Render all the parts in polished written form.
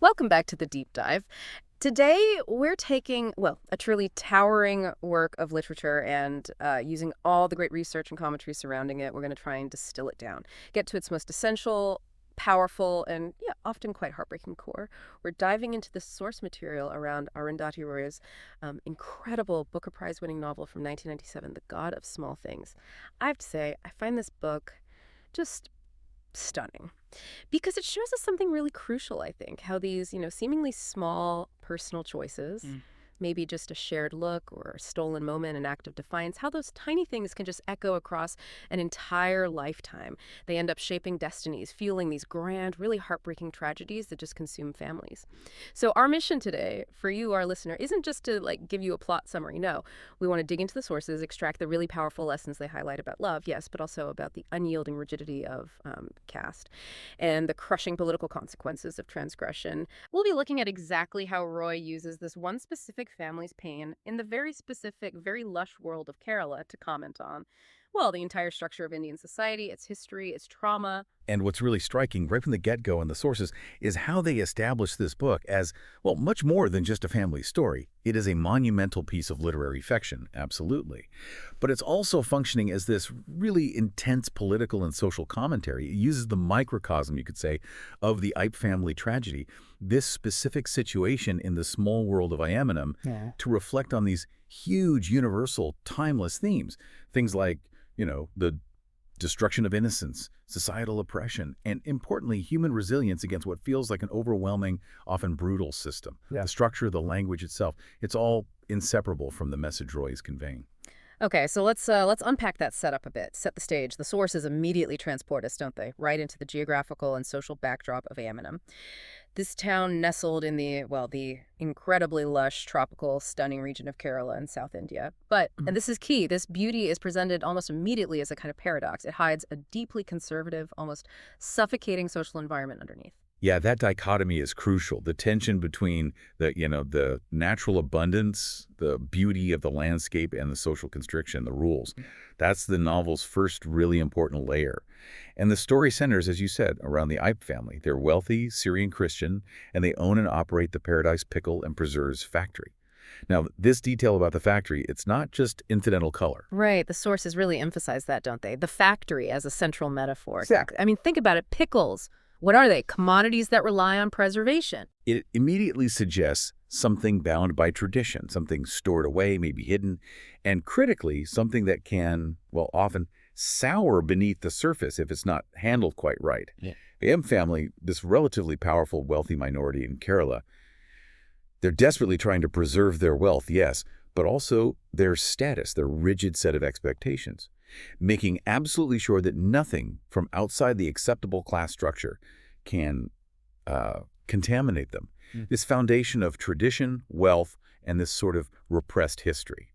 Welcome back to the deep dive. Today, we're taking, well, a truly towering work of literature and using all the great research and commentary surrounding it, we're going to try and distill it down, get to its most essential, powerful, and yeah, often quite heartbreaking core. We're diving into the source material around Arundhati Roy's incredible Booker Prize-winning novel from 1997, The God of Small Things. I have to say, I find this book just stunning because it shows us something really crucial, I think, how these, seemingly small personal choices, maybe just a shared look or a stolen moment, an act of defiance, how those tiny things can just echo across an entire lifetime. They end up shaping destinies, fueling these grand, really heartbreaking tragedies that just consume families. So our mission today for you, our listener, isn't just to give you a plot summary. No, we want to dig into the sources, extract the really powerful lessons they highlight about love, yes, but also about the unyielding rigidity of caste and the crushing political consequences of transgression. We'll be looking at exactly how Roy uses this one specific family's pain in the very specific, very lush world of Kerala to comment on, well, the entire structure of Indian society, its history, its trauma. And what's really striking right from the get-go in the sources is how they establish this book as, well, much more than just a family story. It is a monumental piece of literary fiction, absolutely. But it's also functioning as this really intense political and social commentary. It uses the microcosm, you could say, of the Ipe family tragedy, this specific situation in the small world of Ayamanam, to reflect on these huge, universal, timeless themes. Things like, the destruction of innocence, societal oppression, and importantly, human resilience against what feels like an overwhelming, often brutal system. The structure, the language itself, it's all inseparable from the message Roy is conveying. Okay, so let's unpack that setup a bit, set the stage. The sources immediately transport us, don't they, right into the geographical and social backdrop of Ayamanam. This town nestled in the incredibly lush, tropical, stunning region of Kerala in South India. But, and this is key, this beauty is presented almost immediately as a kind of paradox. It hides a deeply conservative, almost suffocating social environment underneath. Yeah, that dichotomy is crucial. The tension between the natural abundance, the beauty of the landscape, and the social constriction, the rules. That's the novel's first really important layer. And the story centers, as you said, around the Ipe family. They're wealthy, Syrian Christian, and they own and operate the Paradise Pickle and Preserves factory. Now, this detail about the factory, it's not just incidental color. Right, the sources really emphasize that, don't they? The factory as a central metaphor. Exactly. I mean, think about it, pickles. What are they? Commodities that rely on preservation. It immediately suggests something bound by tradition, something stored away, maybe hidden, and critically, something that can, well, often sour beneath the surface if it's not handled quite right. The M family, this relatively powerful, wealthy minority in Kerala, they're desperately trying to preserve their wealth, yes, but also their status, their rigid set of expectations, making absolutely sure that nothing from outside the acceptable class structure can contaminate them. This foundation of tradition, wealth, and this sort of repressed history.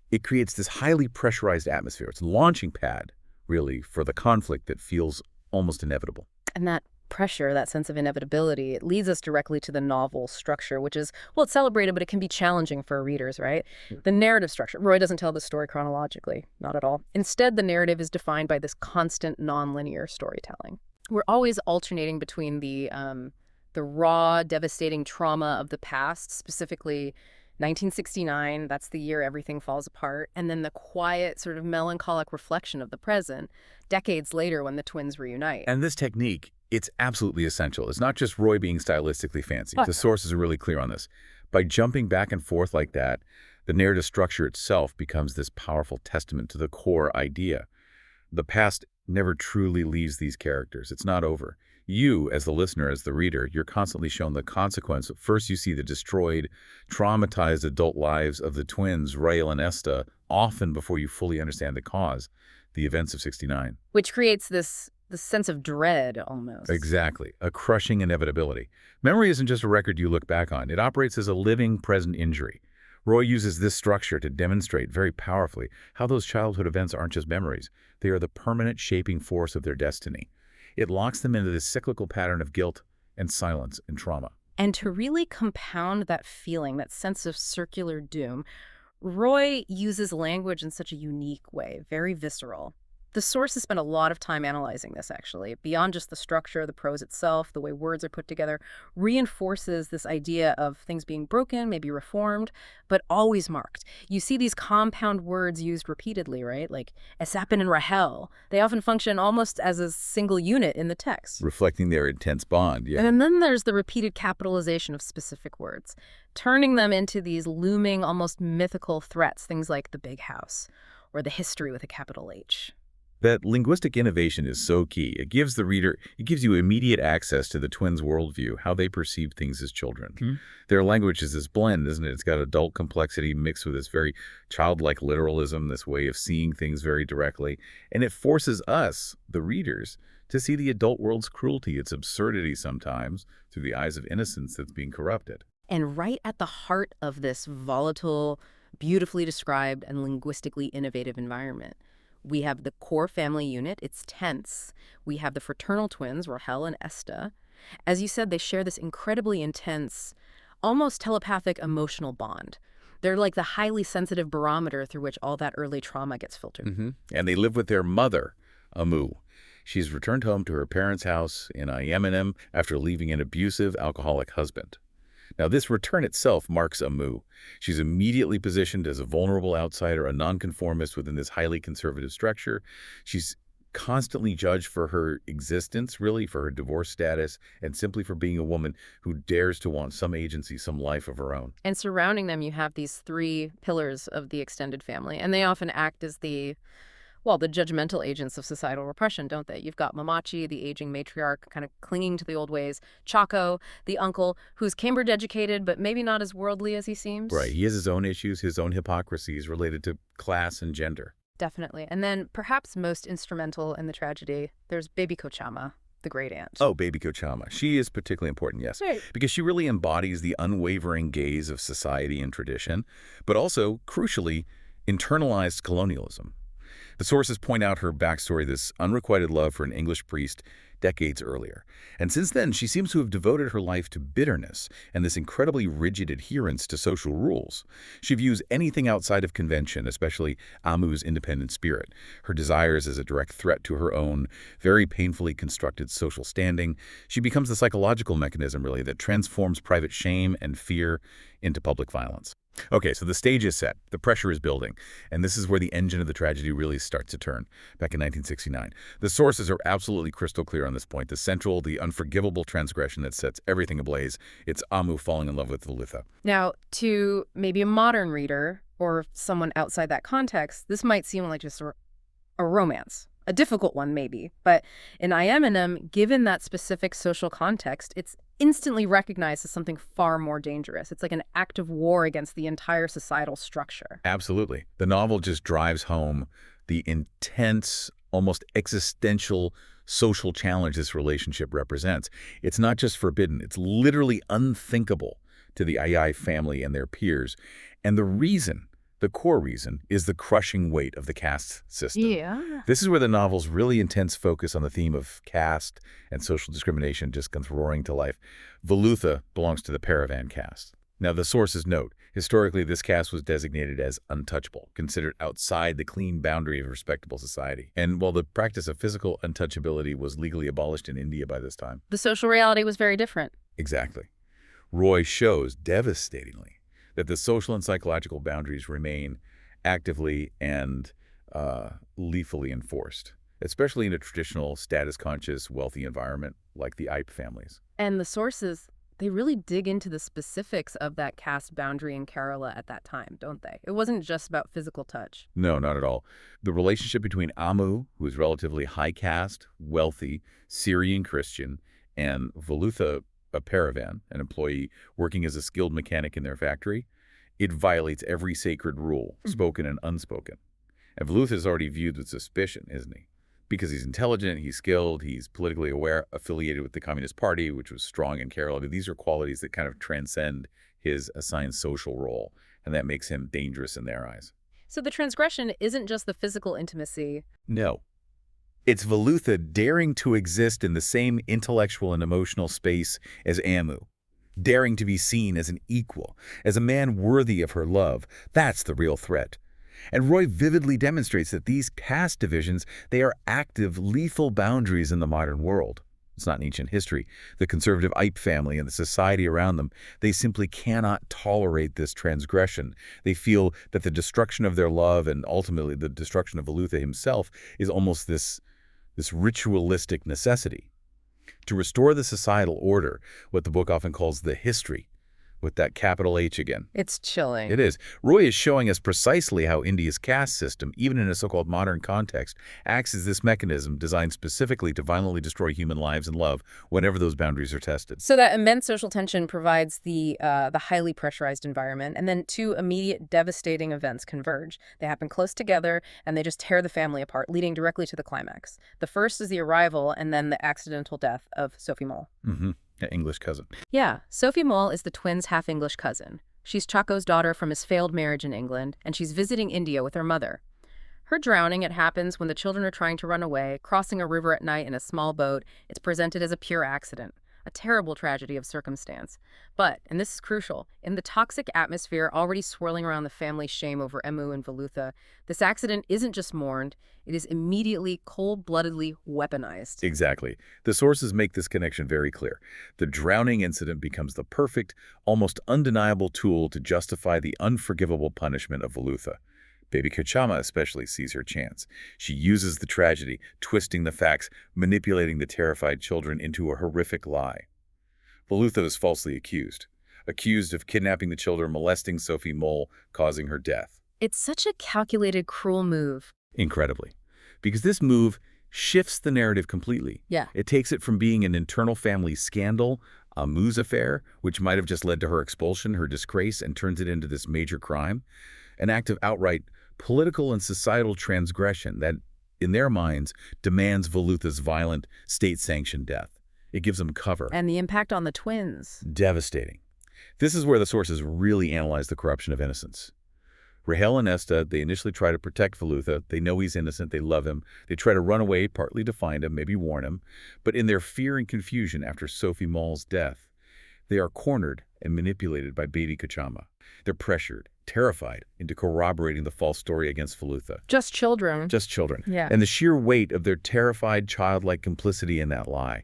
It creates this highly pressurized atmosphere. It's a launching pad, really, for the conflict that feels almost inevitable. And that pressure, that sense of inevitability, it leads us directly to the novel structure, which is, well, it's celebrated, but it can be challenging for readers, right? The narrative structure. Roy doesn't tell the story chronologically, not at all. Instead, the narrative is defined by this constant nonlinear storytelling. We're always alternating between the raw, devastating trauma of the past, specifically 1969, that's the year everything falls apart, and then the quiet, sort of melancholic reflection of the present, decades later when the twins reunite. And this technique, it's absolutely essential. It's not just Roy being stylistically fancy. The sources are really clear on this. By jumping back and forth like that, the narrative structure itself becomes this powerful testament to the core idea. The past never truly leaves these characters. It's not over. You, as the listener, as the reader, you're constantly shown the consequence. First, you see the destroyed, traumatized adult lives of the twins, Rael and Esta, often before you fully understand the cause, the events of '69. Which creates this sense of dread, almost. Exactly. A crushing inevitability. Memory isn't just a record you look back on. It operates as a living, present injury. Roy uses this structure to demonstrate very powerfully how those childhood events aren't just memories. They are the permanent shaping force of their destiny. It locks them into this cyclical pattern of guilt and silence and trauma. And to really compound that feeling, that sense of circular doom, Roy uses language in such a unique way, very visceral. The sources spent a lot of time analyzing this, actually. Beyond just the structure, the prose itself, the way words are put together, reinforces this idea of things being broken, maybe reformed, but always marked. You see these compound words used repeatedly, right? Like Esapin and Rahel. They often function almost as a single unit in the text. Reflecting their intense bond, yeah. And then there's the repeated capitalization of specific words, turning them into these looming, almost mythical threats, things like the big house or the history with a capital H. That linguistic innovation is so key. It gives the reader, it gives you immediate access to the twins' worldview, how they perceive things as children. Their language is this blend, isn't it? It's got adult complexity mixed with this very childlike literalism, this way of seeing things very directly. And it forces us, the readers, to see the adult world's cruelty, its absurdity sometimes, through the eyes of innocence that's being corrupted. And right at the heart of this volatile, beautifully described, and linguistically innovative environment, we have the core family unit. It's tense. We have the fraternal twins, Rahel and Esta. As you said, they share this incredibly intense, almost telepathic emotional bond. They're like the highly sensitive barometer through which all that early trauma gets filtered. And they live with their mother, Amu. She's returned home to her parents' house in Yemenem after leaving an abusive, alcoholic husband. Now, this return itself marks Amu. She's immediately positioned as a vulnerable outsider, a nonconformist within this highly conservative structure. She's constantly judged for her existence, really, for her divorce status, and simply for being a woman who dares to want some agency, some life of her own. And surrounding them, you have these three pillars of the extended family, and they often act as the judgmental agents of societal repression, don't they? You've got Mamachi, the aging matriarch, kind of clinging to the old ways. Chaco, the uncle, who's Cambridge educated, but maybe not as worldly as he seems. Right. He has his own issues, his own hypocrisies related to class and gender. Definitely. And then, perhaps most instrumental in the tragedy, there's Baby Kochama, the great aunt. Oh, Baby Kochama. She is particularly important, yes, Right. because she really embodies the unwavering gaze of society and tradition, but also, crucially, internalized colonialism. The sources point out her backstory, this unrequited love for an English priest decades earlier. And since then, she seems to have devoted her life to bitterness and this incredibly rigid adherence to social rules. She views anything outside of convention, especially Amu's independent spirit, her desires as a direct threat to her own very painfully constructed social standing. She becomes the psychological mechanism, really, that transforms private shame and fear into public violence. Okay, so the stage is set, the pressure is building, and this is where the engine of the tragedy really starts to turn, back in 1969. The sources are absolutely crystal clear on this point. The central, the unforgivable transgression that sets everything ablaze, it's Amu falling in love with Velutha. Now, to maybe a modern reader or someone outside that context, this might seem like just a romance. A difficult one, maybe. But in Yemenem, given that specific social context, it's instantly recognized as something far more dangerous. It's like an act of war against the entire societal structure. Absolutely. The novel just drives home the intense, almost existential social challenge this relationship represents. It's not just forbidden, it's literally unthinkable to the Ayai family and their peers. And the core reason, is the crushing weight of the caste system. Yeah. This is where the novel's really intense focus on the theme of caste and social discrimination just comes roaring to life. Velutha belongs to the Paravan caste. Now, the sources note, historically, this caste was designated as untouchable, considered outside the clean boundary of respectable society. And while the practice of physical untouchability was legally abolished in India by this time. The social reality was very different. Exactly. Roy shows devastatingly that the social and psychological boundaries remain actively and lethally enforced, especially in a traditional, status-conscious, wealthy environment like the Ipe families. And the sources, they really dig into the specifics of that caste boundary in Kerala at that time, don't they? It wasn't just about physical touch. No, not at all. The relationship between Amu, who is relatively high caste, wealthy, Syrian Christian, and Velutha, a Paravan, an employee working as a skilled mechanic in their factory, it violates every sacred rule, spoken and unspoken. And Velutha is already viewed with suspicion, isn't he? Because he's intelligent, he's skilled, he's politically aware, affiliated with the Communist Party, which was strong in Kerala. These are qualities that kind of transcend his assigned social role, and that makes him dangerous in their eyes. So the transgression isn't just the physical intimacy. No. It's Velutha daring to exist in the same intellectual and emotional space as Amu, daring to be seen as an equal, as a man worthy of her love. That's the real threat. And Roy vividly demonstrates that these caste divisions, they are active, lethal boundaries in the modern world. It's not in ancient history. The conservative Ipe family and the society around them, they simply cannot tolerate this transgression. They feel that the destruction of their love and ultimately the destruction of Velutha himself is almost this ritualistic necessity. To restore the societal order, what the book often calls the history, with that capital H again. It's chilling. It is. Roy is showing us precisely how India's caste system, even in a so-called modern context, acts as this mechanism designed specifically to violently destroy human lives and love whenever those boundaries are tested. So that immense social tension provides the highly pressurized environment, and then two immediate devastating events converge. They happen close together, and they just tear the family apart, leading directly to the climax. The first is the arrival, and then the accidental death of Sophie Mole. Mm-hmm. English cousin. Yeah, Sophie Mole is the twins' half-English cousin. She's Chaco's daughter from his failed marriage in England, and she's visiting India with her mother. Her drowning, it happens when the children are trying to run away, crossing a river at night in a small boat. It's presented as a pure accident, a terrible tragedy of circumstance. But, and this is crucial, in the toxic atmosphere already swirling around the family's shame over Emu and Velutha, this accident isn't just mourned, it is immediately, cold-bloodedly weaponized. Exactly. The sources make this connection very clear. The drowning incident becomes the perfect, almost undeniable tool to justify the unforgivable punishment of Velutha. Baby Kachama especially sees her chance. She uses the tragedy, twisting the facts, manipulating the terrified children into a horrific lie. Velutha is falsely accused of kidnapping the children, molesting Sophie Mole, causing her death. It's such a calculated, cruel move. Incredibly. Because this move shifts the narrative completely. Yeah. It takes it from being an internal family scandal, a Moose affair, which might have just led to her expulsion, her disgrace, and turns it into this major crime, an act of outright political and societal transgression that, in their minds, demands Velutha's violent, state-sanctioned death. It gives them cover. And the impact on the twins. Devastating. This is where the sources really analyze the corruption of innocence. Rahel and Esta, they initially try to protect Velutha. They know he's innocent. They love him. They try to run away, partly to find him, maybe warn him. But in their fear and confusion after Sophie Mole's death, they are cornered and manipulated by baby Kachama. They're pressured, terrified, into corroborating the false story against Velutha. Just children. Just children. Yeah. And the sheer weight of their terrified, childlike complicity in that lie,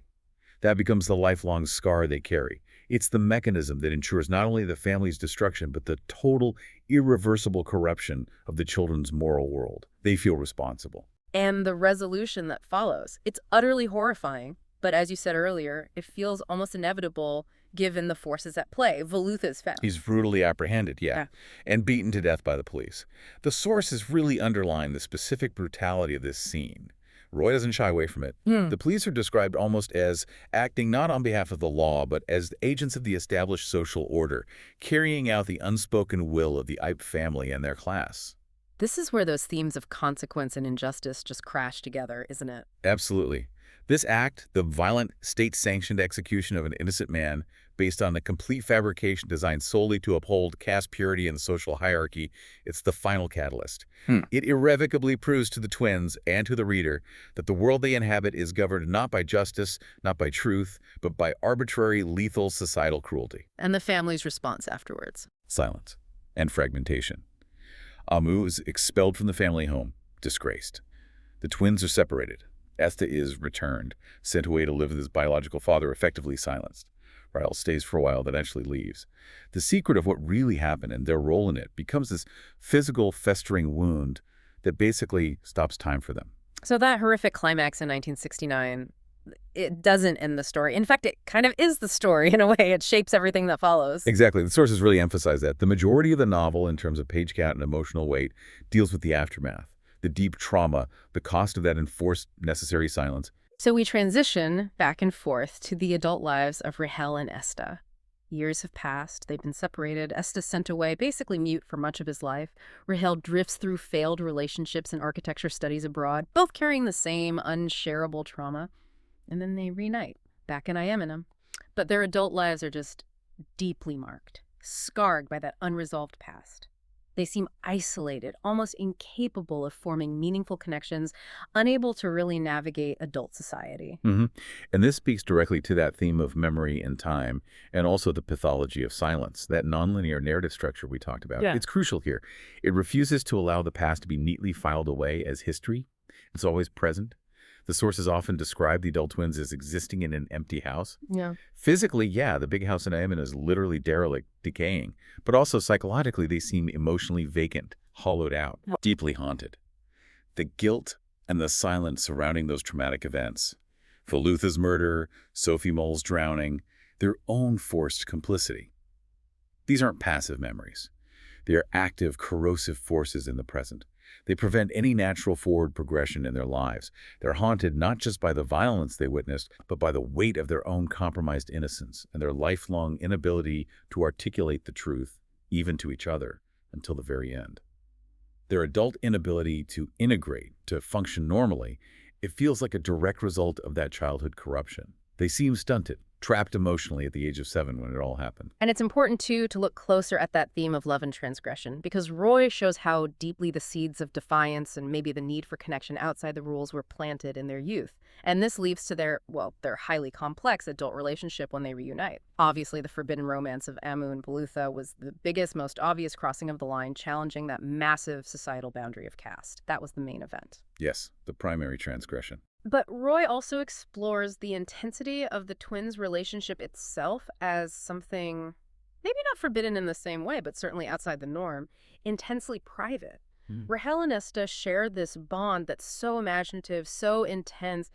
that becomes the lifelong scar they carry. It's the mechanism that ensures not only the family's destruction, but the total, irreversible corruption of the children's moral world. They feel responsible. And the resolution that follows. It's utterly horrifying, but as you said earlier, it feels almost inevitable given the forces at play. Velutha is found. He's brutally apprehended, yeah, and beaten to death by the police. The sources really underline the specific brutality of this scene. Roy doesn't shy away from it. The police are described almost as acting not on behalf of the law, but as agents of the established social order, carrying out the unspoken will of the Ipe family and their class. This is where those themes of consequence and injustice just crash together, isn't it? Absolutely. This act, the violent, state-sanctioned execution of an innocent man, based on a complete fabrication designed solely to uphold caste purity and the social hierarchy, it's the final catalyst. It irrevocably proves to the twins and to the reader that the world they inhabit is governed not by justice, not by truth, but by arbitrary, lethal societal cruelty. And the family's response afterwards. Silence and fragmentation. Amu is expelled from the family home, disgraced. The twins are separated. Esta is returned, sent away to live with his biological father, effectively silenced. Rahel stays for a while, then eventually leaves. The secret of what really happened and their role in it becomes this physical, festering wound that basically stops time for them. So that horrific climax in 1969, it doesn't end the story. In fact, it kind of is the story in a way. It shapes everything that follows. Exactly. The sources really emphasize that. The majority of the novel, in terms of page count and emotional weight, deals with the aftermath, the deep trauma, the cost of that enforced necessary silence. So we transition back and forth to the adult lives of Rahel and Esta. Years have passed. They've been separated. Esta's sent away, basically mute for much of his life. Rahel drifts through failed relationships and architecture studies abroad, both carrying the same unshareable trauma. And then they reunite, back in Yemenum. But their adult lives are just deeply marked, scarred by that unresolved past. They seem isolated, almost incapable of forming meaningful connections, unable to really navigate adult society. hmm And this speaks directly to that theme of memory and time, and also the pathology of silence, that nonlinear narrative structure we talked about. Yeah. It's crucial here. It refuses to allow the past to be neatly filed away as history. It's always present. The sources often describe the adult twins as existing in an empty house. Yeah. Physically, yeah, the big house in Aemon is literally derelict, decaying, but also psychologically, they seem emotionally vacant, hollowed out, deeply haunted. The guilt and the silence surrounding those traumatic events, Felutha's murder, Sophie Mole's drowning, their own forced complicity. These aren't passive memories. They are active, corrosive forces in the present. They prevent any natural forward progression in their lives. They're haunted not just by the violence they witnessed, but by the weight of their own compromised innocence and their lifelong inability to articulate the truth, even to each other, until the very end. Their adult inability to integrate, to function normally, it feels like a direct result of that childhood corruption. They seem stunted, trapped emotionally at the age of 7 when it all happened. And it's important, too, to look closer at that theme of love and transgression, because Roy shows how deeply the seeds of defiance and maybe the need for connection outside the rules were planted in their youth. And this leads to their highly complex adult relationship when they reunite. Obviously, the forbidden romance of Amu and Belutha was the biggest, most obvious crossing of the line, challenging that massive societal boundary of caste. That was the main event. Yes, the primary transgression. But Roy also explores the intensity of the twins' relationship itself as something, maybe not forbidden in the same way, but certainly outside the norm, intensely private. Hmm. Rahel and Esta share this bond that's so imaginative, so intense,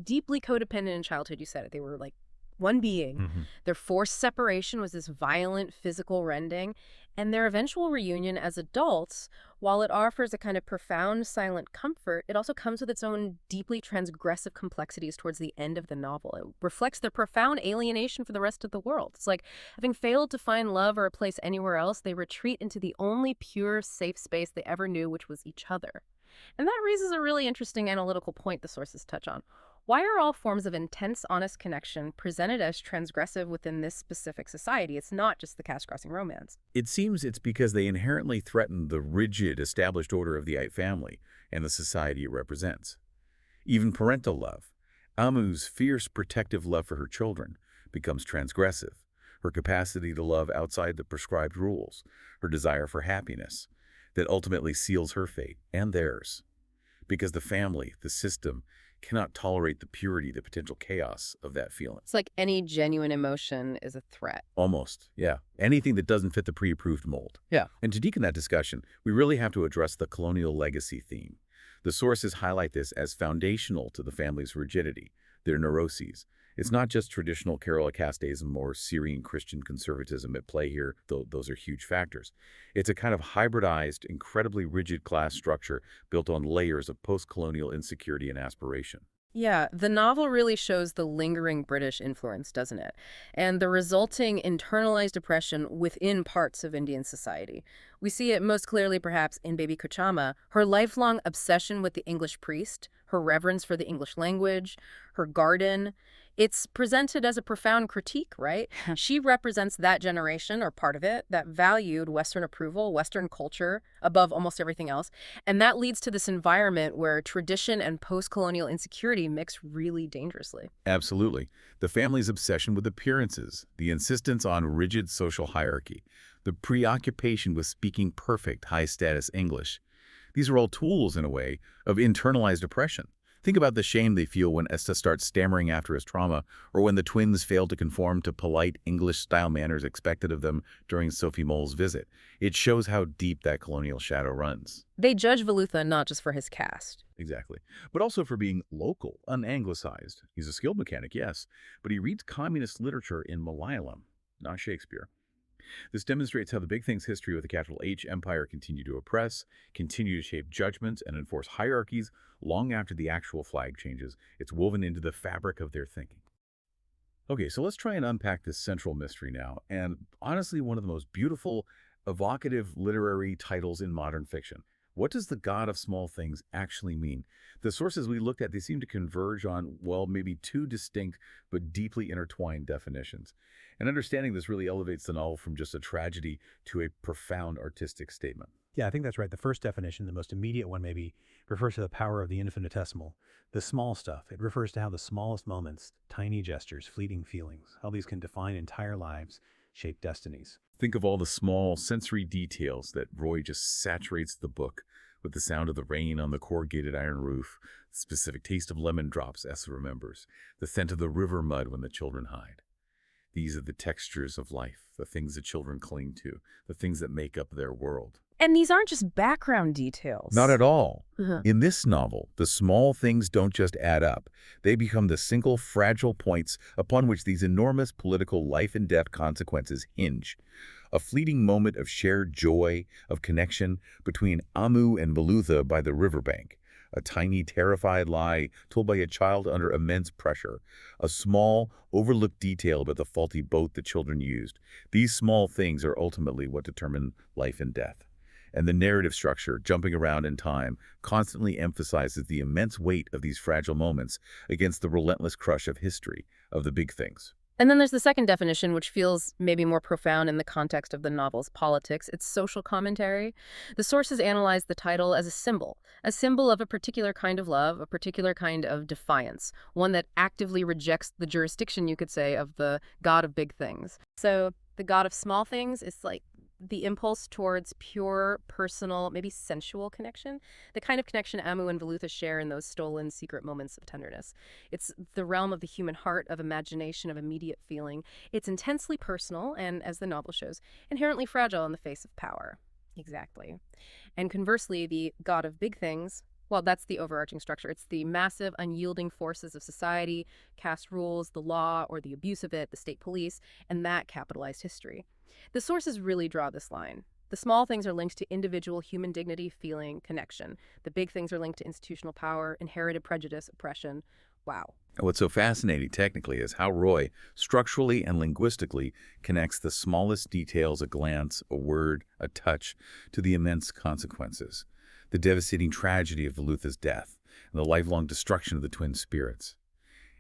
deeply codependent in childhood. You said it. They were like one being. Mhm. Their forced separation was this violent physical rending, and their eventual reunion as adults, while it offers a kind of profound silent comfort, it also comes with its own deeply transgressive complexities towards the end of the novel. It reflects their profound alienation for the rest of the world. It's like having failed to find love or a place anywhere else, they retreat into the only pure, safe space they ever knew, which was each other. And that raises a really interesting analytical point the sources touch on. Why are all forms of intense, honest connection presented as transgressive within this specific society? It's not just the caste-crossing romance. It seems it's because they inherently threaten the rigid, established order of the Ait family and the society it represents. Even parental love, Amu's fierce protective love for her children, becomes transgressive. Her capacity to love outside the prescribed rules, her desire for happiness, that ultimately seals her fate and theirs. Because the family, the system, cannot tolerate the purity, the potential chaos of that feeling. It's like any genuine emotion is a threat. Almost, yeah. Anything that doesn't fit the pre-approved mold. Yeah. And to deepen that discussion, we really have to address the colonial legacy theme. The sources highlight this as foundational to the family's rigidity, their neuroses. It's not just traditional Kerala-Casteism or Syrian Christian conservatism at play here, though those are huge factors. It's a kind of hybridized, incredibly rigid class structure built on layers of post-colonial insecurity and aspiration. Yeah, the novel really shows the lingering British influence, doesn't it? And the resulting internalized oppression within parts of Indian society. We see it most clearly, perhaps, in Baby Kochama, her lifelong obsession with the English priest, her reverence for the English language, her garden. It's presented as a profound critique, right? She represents that generation, or part of it, that valued Western approval, Western culture, above almost everything else. And that leads to this environment where tradition and post-colonial insecurity mix really dangerously. Absolutely. The family's obsession with appearances, the insistence on rigid social hierarchy, the preoccupation with speaking perfect high-status English. These are all tools, in a way, of internalized oppression. Think about the shame they feel when Esta starts stammering after his trauma, or when the twins fail to conform to polite English-style manners expected of them during Sophie Mole's visit. It shows how deep that colonial shadow runs. They judge Velutha not just for his caste. Exactly. But also for being local, unanglicized. He's a skilled mechanic, yes, but he reads communist literature in Malayalam, not Shakespeare. This demonstrates how the big things history with a capital H empire continued to oppress, continue to shape judgments, and enforce hierarchies long after the actual flag changes. It's woven into the fabric of their thinking. Okay, so let's try and unpack this central mystery now, and honestly, one of the most beautiful, evocative literary titles in modern fiction. What does the God of Small Things actually mean? The sources we looked at, they seem to converge on, well, maybe two distinct but deeply intertwined definitions. And understanding this really elevates the novel from just a tragedy to a profound artistic statement. Yeah, I think that's right. The first definition, the most immediate one maybe, refers to the power of the infinitesimal, the small stuff. It refers to how the smallest moments, tiny gestures, fleeting feelings, how these can define entire lives, shape destinies. Think of all the small sensory details that Roy just saturates the book with the sound of the rain on the corrugated iron roof, the specific taste of lemon drops, Essa remembers, the scent of the river mud when the children hide. These are the textures of life, the things that children cling to, the things that make up their world. And these aren't just background Not details. at all. Uh-huh. In this novel, the small things don't just add up. They become the single fragile points upon which these enormous political life and death consequences hinge. A fleeting moment of shared joy, of connection between Amu and Malutha by the riverbank. A tiny, terrified lie told by a child under immense pressure. A small, overlooked detail about the faulty boat the children used. These small things are ultimately what determine life and death. And the narrative structure, jumping around in time, constantly emphasizes the immense weight of these fragile moments against the relentless crush of history, of the big things. And then there's the second definition, which feels maybe more profound in the context of the novel's politics. It's social commentary. The sources analyze the title as a symbol of a particular kind of love, a particular kind of defiance, one that actively rejects the jurisdiction, you could say, of the god of big things. So the god of small things is like the impulse towards pure, personal, maybe sensual connection, the kind of connection Amu and Velutha share in those stolen, secret moments of tenderness. It's the realm of the human heart, of imagination, of immediate feeling. It's intensely personal and, as the novel shows, inherently fragile in the face of power. Exactly. And conversely, the god of big things, well, that's the overarching structure. It's the massive, unyielding forces of society, caste rules, the law, or the abuse of it, the state police, and that capitalized history. The sources really draw this line. The small things are linked to individual human dignity, feeling, connection. The big things are linked to institutional power, inherited prejudice, oppression. Wow. What's so fascinating technically is how Roy, structurally and linguistically, connects the smallest details, a glance, a word, a touch, to the immense consequences. The devastating tragedy of Velutha's death, and the lifelong destruction of the twin spirits.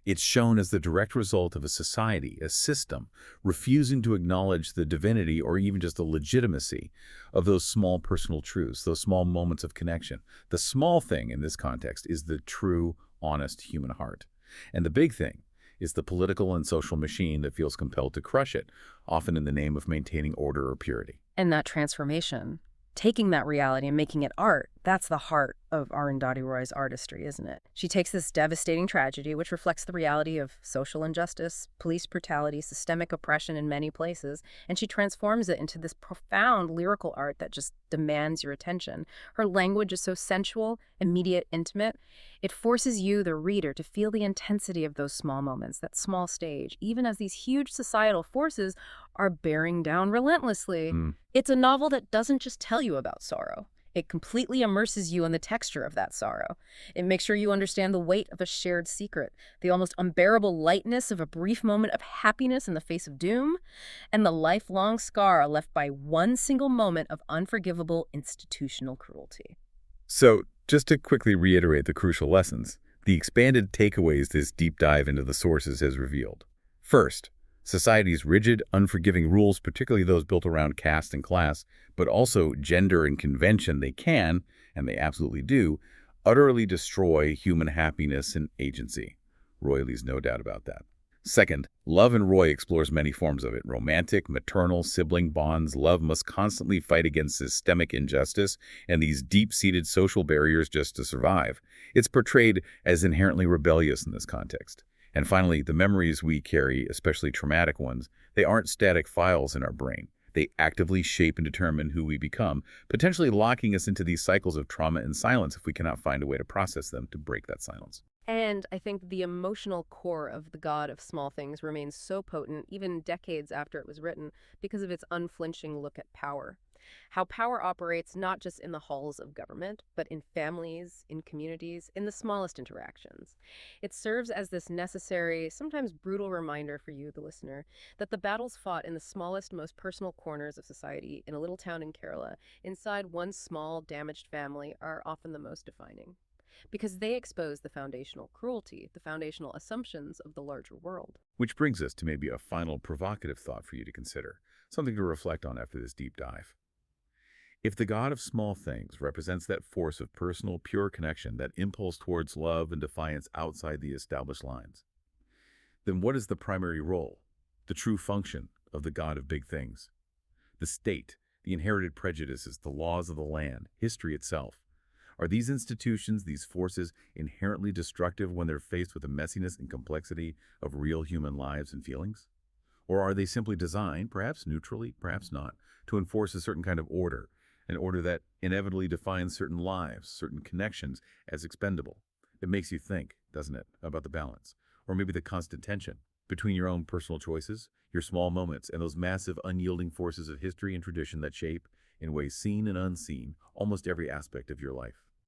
It's shown as the direct result of a society, a system, refusing to acknowledge the divinity or even just the legitimacy of those small personal truths, those small moments of connection. The small thing in this context is the true, honest human heart. And the big thing is the political and social machine that feels compelled to crush it, often in the name of maintaining order or purity. And that transformation, taking that reality and making it art, that's the heart of Arundhati Roy's artistry, isn't it? She takes this devastating tragedy, which reflects the reality of social injustice, police brutality, systemic oppression in many places, and she transforms it into this profound lyrical art that just demands your attention. Her language is so sensual, immediate, intimate. It forces you, the reader, to feel the intensity of those small moments, that small stage, even as these huge societal forces are bearing down relentlessly. Mm. It's a novel that doesn't just tell you about sorrow. It completely immerses you in the texture of that sorrow. It makes sure you understand the weight of a shared secret, the almost unbearable lightness of a brief moment of happiness in the face of doom, and the lifelong scar left by one single moment of unforgivable institutional cruelty. So, just to quickly reiterate the crucial lessons, the expanded takeaways this deep dive into the sources has revealed. First, society's rigid, unforgiving rules, particularly those built around caste and class, but also gender and convention, they can, and they absolutely do, utterly destroy human happiness and agency. Roy leaves no doubt about that. Second, Love and Roy explores many forms of it. Romantic, maternal, sibling bonds. Love must constantly fight against systemic injustice and these deep-seated social barriers just to survive. It's portrayed as inherently rebellious in this context. And finally, the memories we carry, especially traumatic ones, they aren't static files in our brain. They actively shape and determine who we become, potentially locking us into these cycles of trauma and silence if we cannot find a way to process them to break that silence. And I think the emotional core of The God of Small Things remains so potent, even decades after it was written, because of its unflinching look at power. How power operates not just in the halls of government, but in families, in communities, in the smallest interactions. It serves as this necessary, sometimes brutal reminder for you, the listener, that the battles fought in the smallest, most personal corners of society, in a little town in Kerala, inside one small, damaged family, are often the most defining because they expose the foundational cruelty, the foundational assumptions of the larger world. Which brings us to maybe a final provocative thought for you to consider, something to reflect on after this deep dive. If the God of small things represents that force of personal, pure connection, that impulse towards love and defiance outside the established lines, then what is the primary role, the true function of the God of big things? The state, the inherited prejudices, the laws of the land, history itself. Are these institutions, these forces, inherently destructive when they're faced with the messiness and complexity of real human lives and feelings? Or are they simply designed, perhaps neutrally, perhaps not, to enforce a certain kind of order, an order that inevitably defines certain lives, certain connections as expendable? It makes you think, doesn't it, about the balance, or maybe the constant tension between your own personal choices, your small moments, and those massive, unyielding forces of history and tradition that shape, in ways seen and unseen, almost every aspect of your life.